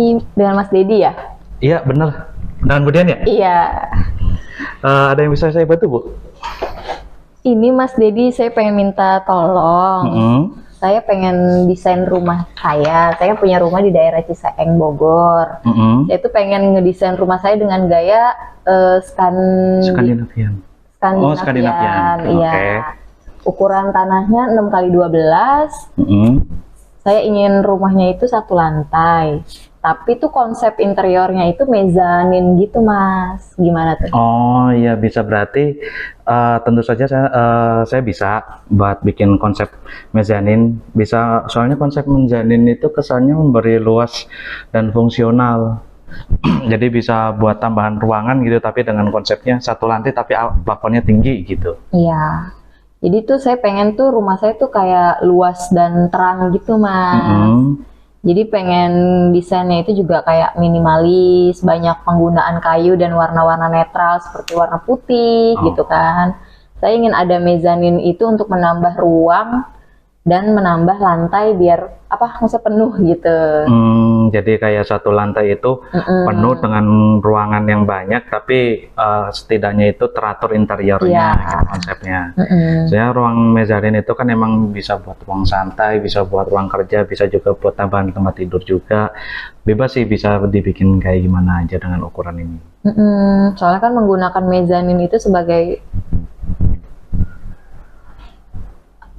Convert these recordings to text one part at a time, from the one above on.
ini dengan Mas Dedi ya? Iya, bener. Dengan Budian ya? Iya. Ada yang bisa saya bantu, Bu? Ini Mas Dedi, saya pengen minta tolong. Saya pengen desain rumah saya. Saya punya rumah di daerah Ciseeng, Bogor. Saya tuh pengen ngedesain rumah saya dengan gaya Skandinavian. Oh, Skandinavian. Iya. Okay. Ukuran tanahnya 6x12. Saya ingin rumahnya itu 1 lantai. Tapi tuh konsep interiornya itu mezanin gitu, Mas. Gimana tuh? Oh iya, bisa. Berarti tentu saja saya bisa buat bikin konsep mezanin. Bisa, soalnya konsep mezanin itu kesannya memberi luas dan fungsional. Jadi bisa buat tambahan ruangan gitu, tapi dengan konsepnya 1 lantai tapi plafonnya tinggi gitu. Iya. Jadi tuh saya pengen tuh rumah saya tuh kayak luas dan terang gitu, Mas. Jadi pengen desainnya itu juga kayak minimalis, banyak penggunaan kayu dan warna-warna netral seperti warna putih gitu kan. Saya ingin ada mezanin itu untuk menambah ruang dan menambah lantai biar nggak penuh gitu. Jadi kayak 1 lantai itu penuh dengan ruangan yang banyak, tapi setidaknya itu teratur interiornya gitu konsepnya. Saya ruang mezanin itu kan emang bisa buat ruang santai, bisa buat ruang kerja, bisa juga buat tambahan tempat tidur juga. Bebas sih, bisa dibikin kayak gimana aja dengan ukuran ini. Soalnya kan menggunakan mezanin itu sebagai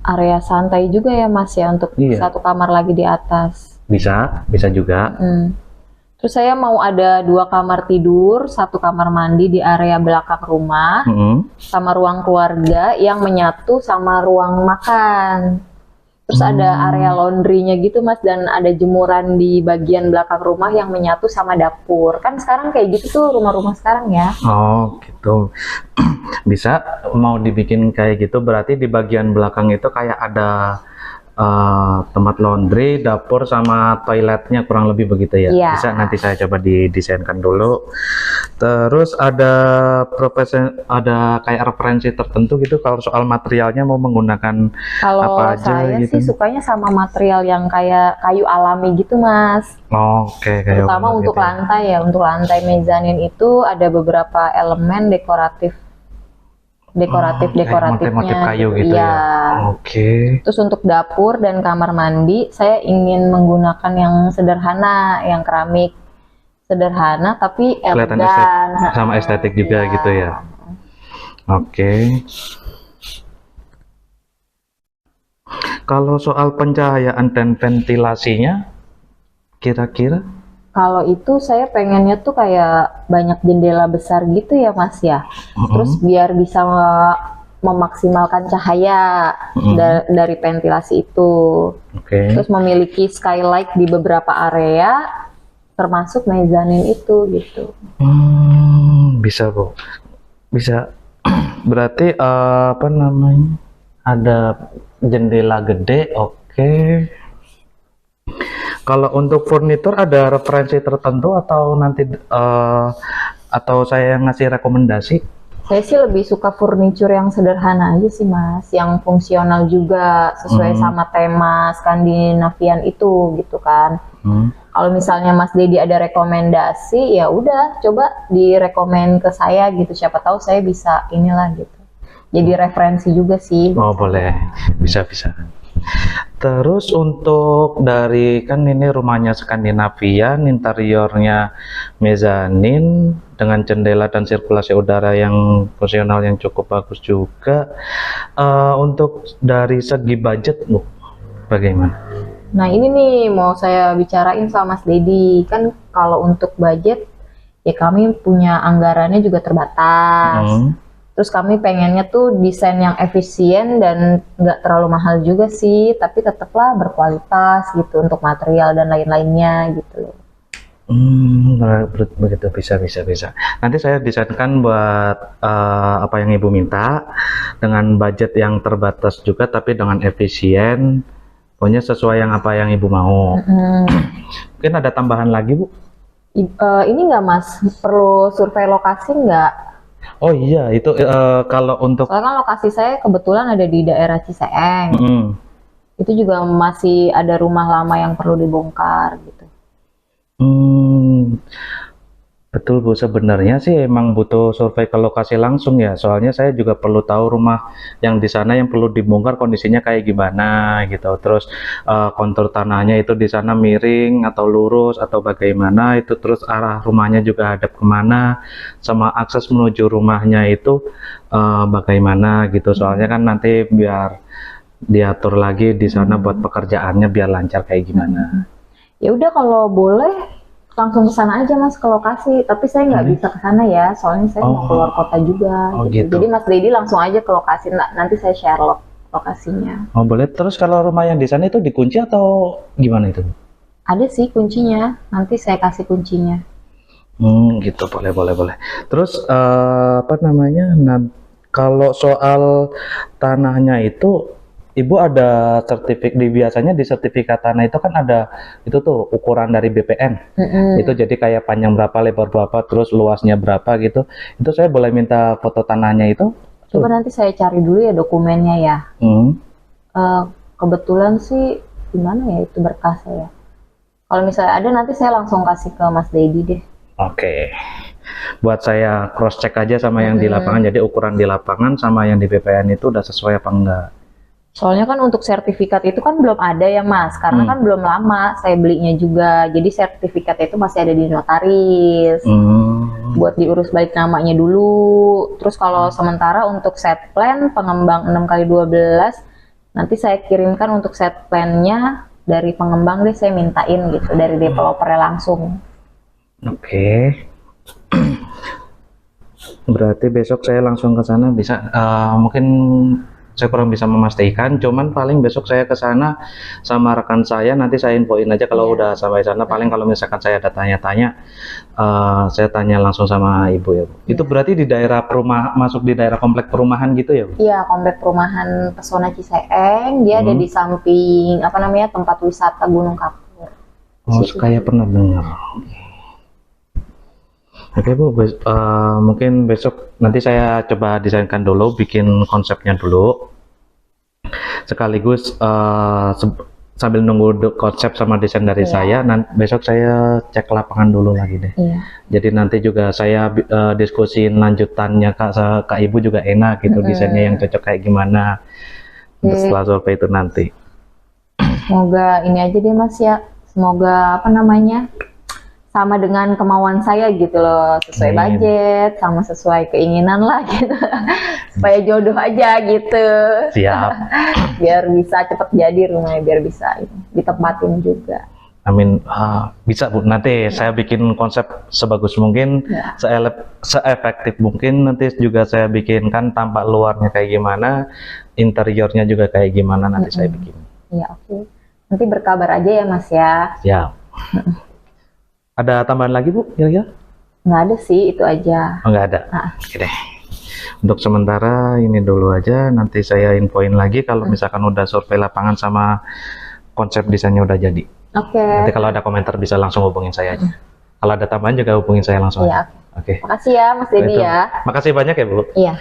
area santai juga ya, Mas ya, untuk 1 kamar lagi di atas. Bisa juga. Terus saya mau ada 2 kamar tidur, 1 kamar mandi di area belakang rumah, sama ruang keluarga yang menyatu sama ruang makan. Terus ada area laundrynya gitu, Mas, dan ada jemuran di bagian belakang rumah yang menyatu sama dapur. Kan sekarang kayak gitu tuh rumah-rumah sekarang ya. Oh gitu. Bisa, mau dibikin kayak gitu, berarti di bagian belakang itu kayak ada tempat laundry, dapur, sama toiletnya, kurang lebih begitu ya? Bisa, nanti saya coba didesainkan dulu. Terus ada kayak referensi tertentu gitu kalau soal materialnya, mau menggunakan apa aja saya gitu? sih sukanya sama material yang kayak kayu alami gitu, Mas. Oke, kayak terutama untuk lantai ya. Untuk lantai mezanin itu ada beberapa elemen dekoratifnya motif kayu gitu ya. Oke. Terus untuk dapur dan kamar mandi saya ingin menggunakan yang sederhana, yang keramik sederhana tapi elegan sama estetik juga gitu ya. Oke. Kalau soal pencahayaan dan ventilasinya kira-kira? Kalau itu saya pengennya tuh kayak banyak jendela besar gitu ya, Mas ya. Terus biar bisa memaksimalkan cahaya dari ventilasi itu. Terus memiliki skylight di beberapa area, termasuk mezanin itu gitu. Bisa, Bu. Bisa. Berarti ada jendela gede. Kalau untuk furnitur ada referensi tertentu atau nanti atau saya ngasih rekomendasi? Saya sih lebih suka furnitur yang sederhana aja sih, Mas, yang fungsional juga sesuai sama tema Skandinavian itu gitu kan. Kalau misalnya Mas Dedi ada rekomendasi, ya udah coba direkomend ke saya gitu, siapa tahu saya bisa inilah gitu. Jadi referensi juga sih. Oh boleh, bisa. Terus untuk dari, kan ini rumahnya Skandinavian, interiornya mezanin dengan jendela dan sirkulasi udara yang fungsional yang cukup bagus juga. Untuk dari segi budget, Bu, bagaimana? Nah ini nih mau saya bicarain sama Mas Dedi. Kan kalau untuk budget ya kami punya anggarannya juga terbatas. Terus kami pengennya tuh desain yang efisien dan nggak terlalu mahal juga sih, tapi tetaplah berkualitas gitu untuk material dan lain-lainnya gitu. Begitu, bisa. Nanti saya desainkan buat apa yang Ibu minta dengan budget yang terbatas juga, tapi dengan efisien, pokoknya sesuai yang apa yang Ibu mau. Mungkin ada tambahan lagi, Bu? Ini nggak, Mas, perlu survei lokasi nggak? Oh iya, itu kalau untuk... Soalnya kan lokasi saya kebetulan ada di daerah Ciseeng. Itu juga masih ada rumah lama yang perlu dibongkar gitu. Hmm, betul Bu, sebenarnya sih emang butuh survei ke lokasi langsung ya, soalnya saya juga perlu tahu rumah yang di sana yang perlu dibongkar kondisinya kayak gimana gitu. Terus kontur tanahnya itu di sana miring atau lurus atau bagaimana itu, terus arah rumahnya juga hadap kemana, sama akses menuju rumahnya itu bagaimana gitu. Soalnya kan nanti biar diatur lagi di sana buat pekerjaannya biar lancar kayak gimana. Ya udah kalau boleh langsung ke sana aja Mas, ke lokasi. Tapi saya nggak bisa ke sana ya, soalnya saya mau keluar kota juga. Oh gitu. gitu. Jadi Mas Dedi langsung aja ke lokasi. Nanti saya share lokasinya. Oh boleh. Terus kalau rumah yang di sana itu dikunci atau gimana itu? Ada sih kuncinya. Nanti saya kasih kuncinya. Gitu, boleh. Terus apa namanya? Nah, kalau soal tanahnya itu, Ibu ada biasanya di sertifikat tanah itu kan ada itu tuh ukuran dari BPN. Itu jadi kayak panjang berapa, lebar berapa, terus luasnya berapa gitu. Itu saya boleh minta foto tanahnya itu? Coba nanti saya cari dulu ya dokumennya ya. Kebetulan sih gimana ya itu berkasnya ya. Kalau misalnya ada nanti saya langsung kasih ke Mas Dedi deh. Oke. Buat saya cross check aja sama yang di lapangan, jadi ukuran di lapangan sama yang di BPN itu udah sesuai apa enggak. Soalnya kan untuk sertifikat itu kan belum ada ya Mas, karena kan belum lama saya belinya juga. Jadi sertifikat itu masih ada di notaris. Buat diurus balik namanya dulu. Terus kalau sementara untuk set plan pengembang 6x12 nanti saya kirimkan untuk set plan-nya dari pengembang deh, saya mintain gitu dari developernya langsung. Oke. Berarti besok saya langsung ke sana bisa. Mungkin saya kurang bisa memastikan, cuman paling besok saya ke sana sama rekan saya, nanti saya infoin aja kalau udah sampai sana. Paling kalau misalkan saya ada tanya-tanya, saya tanya langsung sama Ibu ya Bu. Itu berarti di daerah masuk di daerah komplek perumahan gitu ya Bu? Iya, komplek perumahan Pesona Ciseeng, dia ada di samping apa namanya tempat wisata Gunung Kapur. Oh, kayak pernah dengar. Oke Bu, mungkin besok nanti saya coba desainkan dulu, bikin konsepnya dulu. Sekaligus sambil nunggu konsep sama desain dari saya, besok saya cek lapangan dulu lagi deh. Jadi nanti juga saya diskusiin lanjutannya Kak Ibu juga enak gitu, desainnya yang cocok kayak gimana setelah survei itu nanti. Semoga ini aja deh Mas ya, semoga apa namanya sama dengan kemauan saya gitu loh, sesuai budget, sama sesuai keinginan lah gitu. Supaya jodoh aja gitu. Siap. Biar bisa cepet jadi rumahnya, biar bisa ditempatin juga. Amin. Bisa Bu, nanti saya bikin konsep sebagus mungkin, seefektif mungkin. Nanti juga saya bikinkan tampak luarnya kayak gimana, interiornya juga kayak gimana, nanti saya bikin. Iya, oke. Nanti berkabar aja ya Mas ya. Siap. Ada tambahan lagi Bu, kira-kira? Nggak ada sih, itu aja. Oh, nggak ada? Oke deh. Untuk sementara ini dulu aja, nanti saya infoin lagi kalau misalkan udah survei lapangan sama konsep desainnya udah jadi. Oke. Nanti kalau ada komentar bisa langsung hubungin saya aja. Kalau ada tambahan juga hubungin saya langsung aja. Oke. Makasih ya Mas Dedi ya. Makasih banyak ya Bu. Iya.